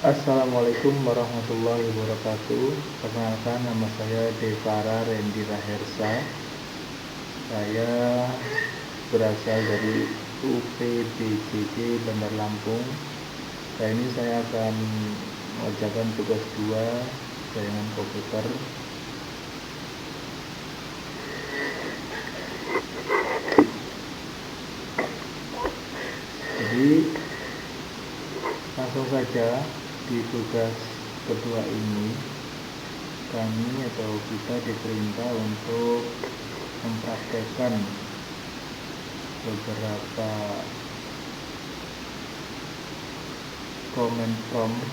Assalamualaikum warahmatullahi wabarakatuh. Perkenalkan, nama saya Devara Rendi Rahersa. Saya berasal dari UPBJJ Bandar Lampung. Kali ini saya akan mengerjakan tugas 2 jaringan komputer. Jadi langsung saja di tugas kedua ini kami atau kita diperintah untuk mempraktekkan beberapa command prompt.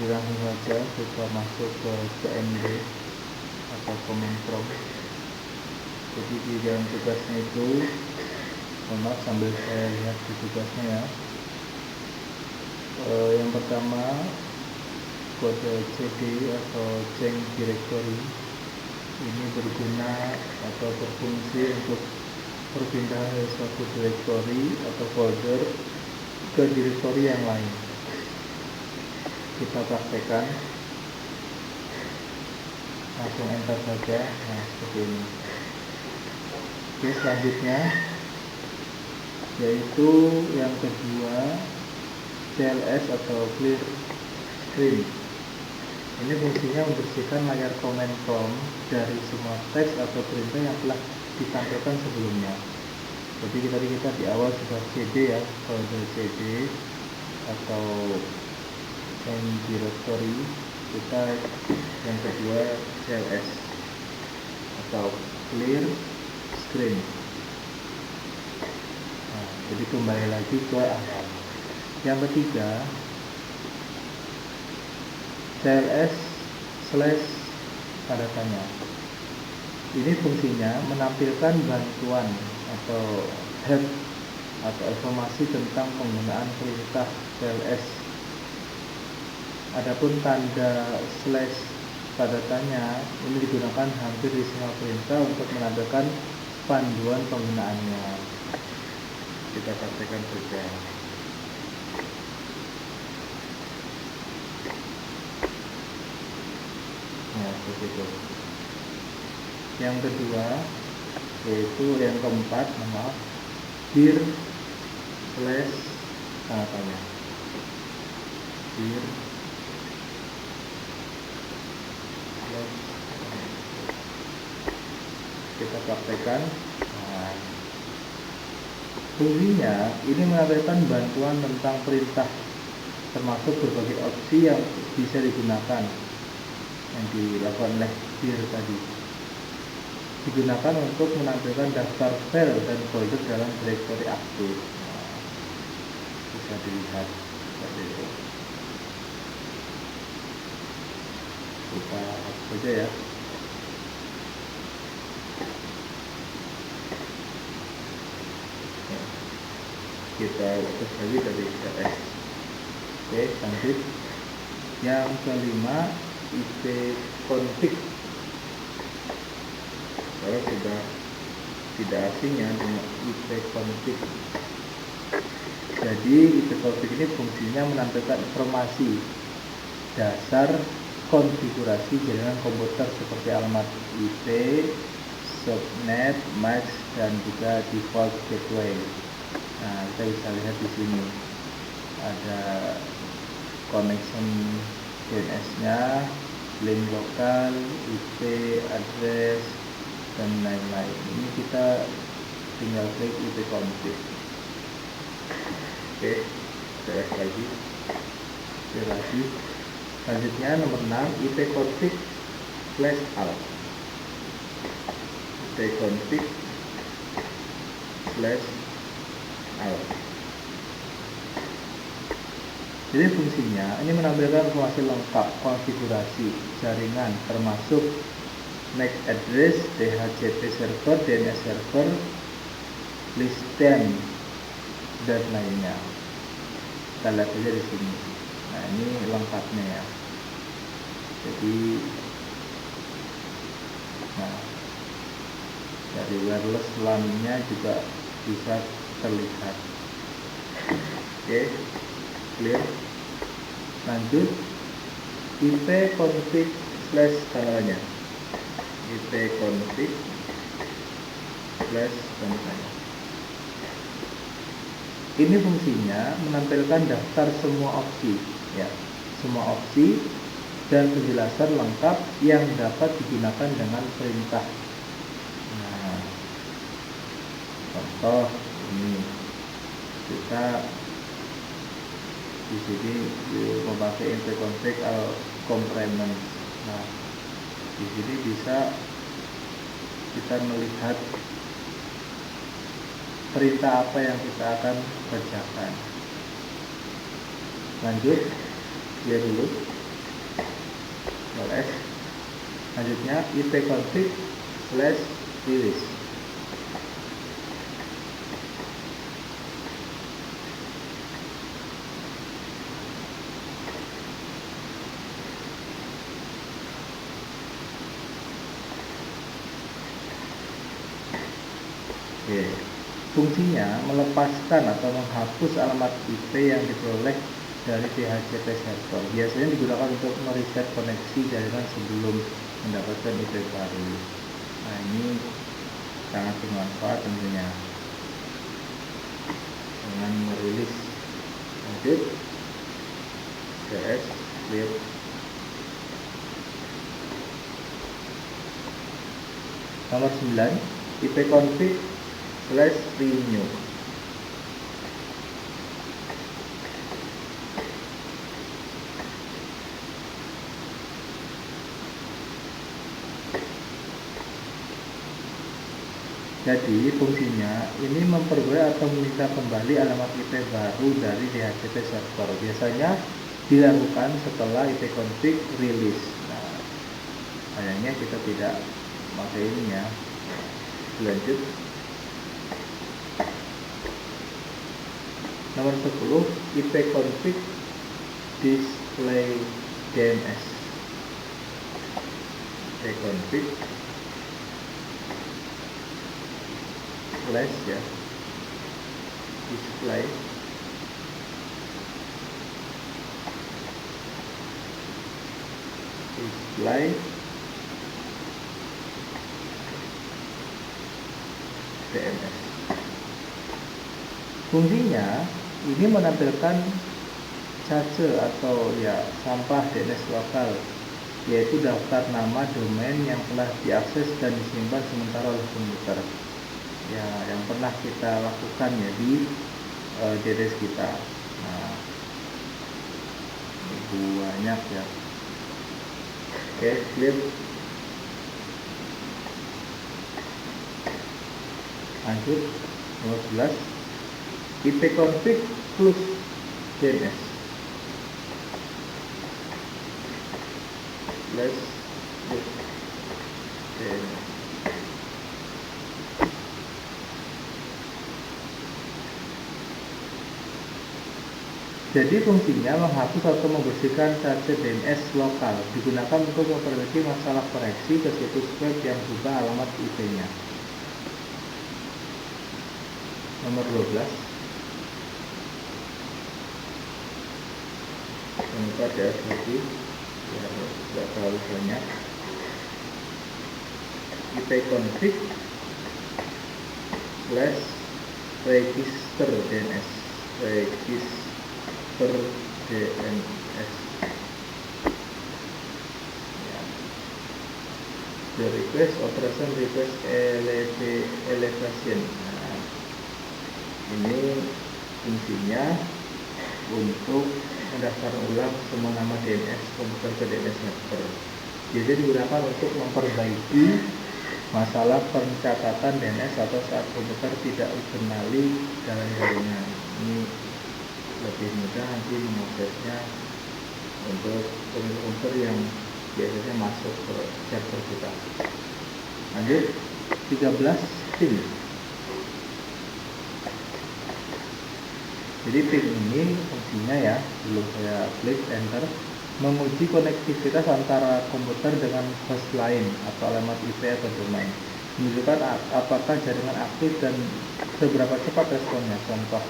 Langsung saja kita masuk ke CMD atau command prompt. Jadi di dalam tugasnya itu, maaf sambil saya lihat di tugasnya ya. Yang pertama, kode cd atau change directory ini berguna atau berfungsi untuk perpindahan dari suatu directory atau folder ke directory yang lain. Kita praktekkan, langsung enter saja. Nah, seperti ini. Oke, selanjutnya yaitu yang kedua, CLS atau clear screen. Ini fungsinya membersihkan layar command prompt dari semua teks atau perintah yang telah ditampilkan sebelumnya. Jadi tadi kita di awal sudah CD ya, folder CD atau change directory. Kita yang kedua CLS atau clear screen. Nah, jadi kembali lagi ke awal. Yang ketiga, CLS / tanda tanya. Ini fungsinya menampilkan bantuan atau help atau informasi tentang penggunaan perintah CLS. Adapun tanda / tanda tanya ini digunakan hampir di semua perintah untuk menampilkan panduan penggunaannya. Kita praktekkan saja. Nah, seperti itu. Yang kedua, yaitu yang keempat, maaf, dir / tanda tanya. Dir kita praktekkan. Nah, fungsinya ini menampilkan bantuan tentang perintah, termasuk berbagai opsi yang bisa digunakan yang dilakukan oleh dir tadi. Digunakan untuk menampilkan daftar file dan folder dalam directory aktif. Nah, bisa dilihat seperti itu. Kita hapus saja ya. Kita hapus lagi dari CLS. Oke, lanjut. Yang kelima, ipconfig. Kalau sudah tidak asing ya dengan ipconfig. Jadi ipconfig ini fungsinya menampilkan informasi dasar konfigurasi jaringan komputer seperti alamat IP, subnet, MAC, dan juga default gateway. Nah, kita bisa lihat di sini ada connection DNS-nya, link lokal, IP, address, dan lain-lain. Ini kita tinggal klik ipconfig. Oke, saya lagi. Selanjutnya nomor 6, ipconfig /alt. ipconfig /alt. Jadi fungsinya ini menampilkan informasi lengkap konfigurasi jaringan termasuk MAC address, DHCP server, DNS server, listen, dan lainnya. Kita lihat saja di sini. Nah, ini lengkapnya ya. Jadi, nah, dari wireless LAN-nya juga bisa terlihat. Oke, clear. Lanjut, IP config slash kameranya. IP config slash kameranya. Ini fungsinya menampilkan daftar semua opsi, ya, semua opsi dan penjelasan lengkap yang dapat digunakan dengan perintah. Nah, contoh ini kita di sini memakai ipconfig complement. Nah, di sini bisa kita melihat perintah apa yang kita akan kerjakan. Lanjut, lihat dulu. S. Lanjutnya ipconfig slash release. Oke. Fungsinya melepaskan atau menghapus alamat IP yang diperoleh dari DHCP server. Biasanya digunakan untuk mereset koneksi jaringan sebelum mendapatkan IP baru. Nah, ini sangat bermanfaat tentunya dengan merilis. Lanjut, CS clear. Nomor 9, ipconfig slash renew. Jadi fungsinya ini memperoleh atau meminta kembali alamat IP baru dari DHCP server. Biasanya dilakukan setelah ipconfig release. Nah, sayangnya kita tidak pakai ini ya. Lanjut. Nomor 10, ipconfig display DNS. ipconfig slash ya display DNS. Fungsinya ini menampilkan cache atau ya sampah DNS lokal, yaitu daftar nama domain yang telah diakses dan disimpan sementara oleh komputer. Ya, yang pernah kita lakukan ya di DNS kita. Nah, banyak ya. Oke, clear. Lanjut, nomor 11, ipconfig plus DNS plus DNS. Jadi fungsinya menghapus atau membersihkan cache DNS lokal, digunakan untuk memperbaiki masalah koneksi ke situs web yang berubah alamat IP-nya. Nomor 12. Tempat ya lagi, biar tidak terlalu banyak. ipconfig slash register DNS. Register DNS. Ya. The request operation request elevation. Nah, ini fungsinya untuk mendaftar ulang semua nama DNS komputer ke DNS server. Jadi digunakan untuk memperbaiki masalah pencatatan DNS atau saat komputer tidak dikenali dalam jaringan. Ini lebih mudah nanti mengaksesnya untuk komputer yang biasanya masuk ke server kita. Lanjut, 13 pin. Jadi pin ini fungsinya ya, sebelum saya klik enter, menguji konektivitas antara komputer dengan host lain atau alamat IP atau domain, menunjukkan apakah jaringan aktif dan seberapa cepat responnya. Contoh,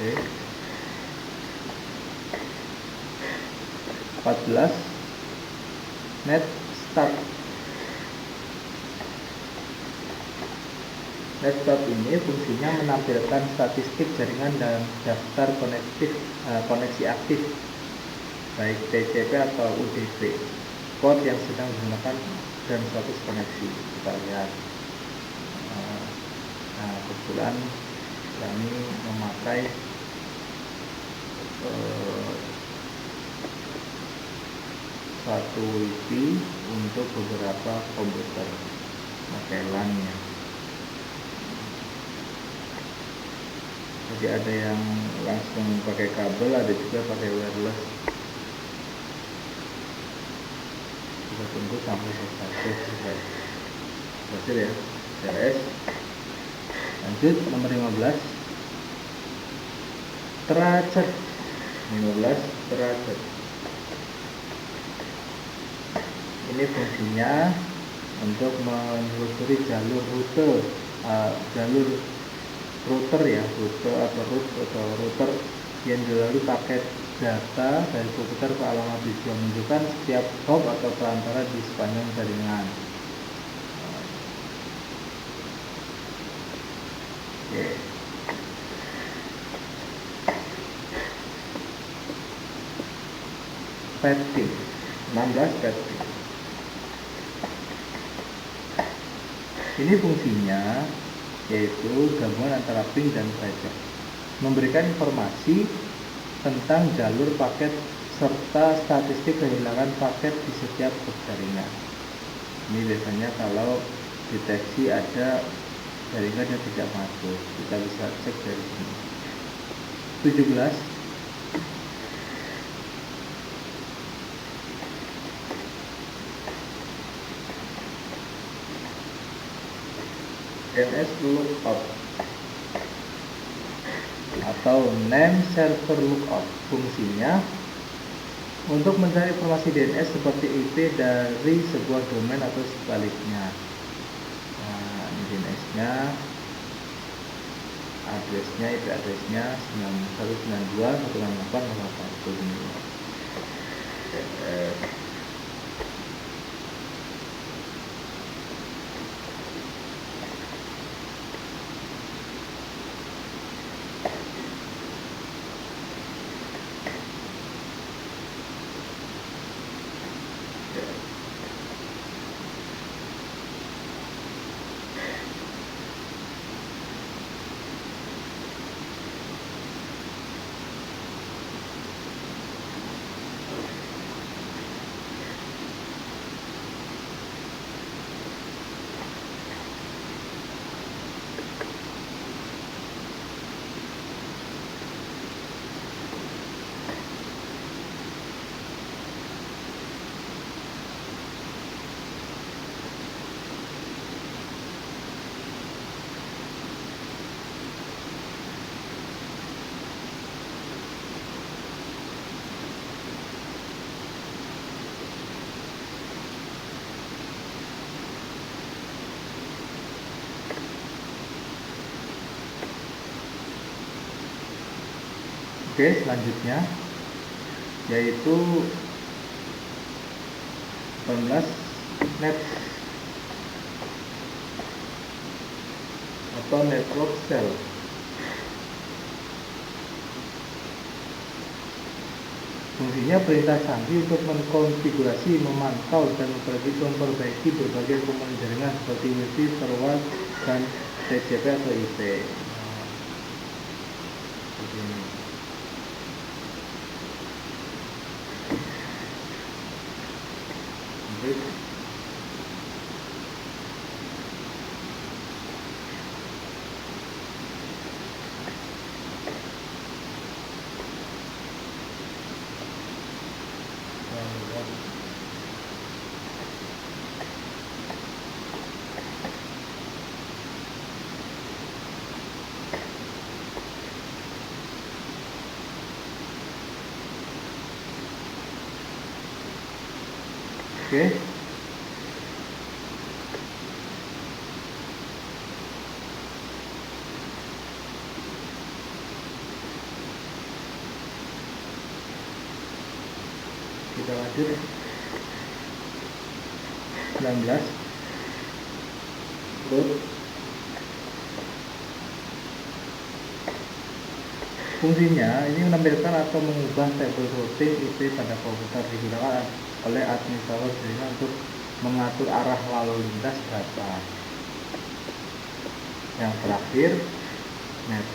Oke. 14 net start. Net start ini fungsinya menampilkan statistik jaringan dan daftar koneksi aktif baik TCP atau UDP, port yang sedang digunakan dan status koneksi. Kita lihat. Nah, kebetulan kami memakai satu WiFi untuk beberapa komputer, pakai LAN-nya. Jadi ada yang langsung pakai kabel, ada juga pakai wireless. Kita tunggu sampai selesai. Berhasil ya, TLS. Lanjut nomor 15, teracet. 15 teracet. Ini fungsinya untuk menelusuri jalur router ya, router yang dilalui paket data dari komputer ke alamat WiFi, menunjukkan setiap hop atau perantara di sepanjang jaringan. Oke. Petting 16 petting. Ini fungsinya yaitu gabungan antara ping dan fetch, memberikan informasi tentang jalur paket serta statistik kehilangan paket di setiap jaringan. Ini biasanya kalau deteksi ada jaringan yang tidak masuk, kita bisa cek dari sini. 17 DNS lookup atau name server lookup, fungsinya untuk mencari informasi DNS seperti IP dari sebuah domain atau sebaliknya. Nah, ini DNS-nya, adresnya, IP adresnya 9192.168.1.2. Oke, selanjutnya yaitu 18 net atau network cell. Fungsinya perintah canggih untuk mengkonfigurasi, memantau, dan memperbaiki berbagai komponen jaringan seperti WiFi, firewall, dan TCP atau IP. Oke. Kita lanjut 19. Load. Fungsinya ini menampilkan atau mengubah tabel routing IP pada komputer, digunakan oleh administrator jaringan untuk mengatur arah lalu lintas data. Yang terakhir, net.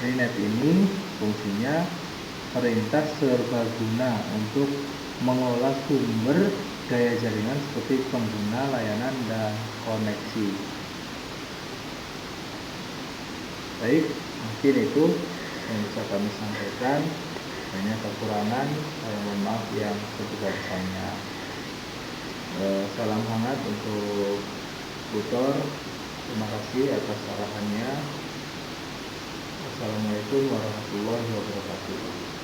Ini net ini fungsinya perintah serbaguna untuk mengolah sumber daya jaringan seperti pengguna, layanan, dan koneksi. Baik, mungkin itu yang bisa kami sampaikan. Banyak kekurangan, saya mohon maaf yang sebesar-besarnya. Salam hangat untuk tutor. Terima kasih atas arahannya. Assalamualaikum warahmatullahi wabarakatuh.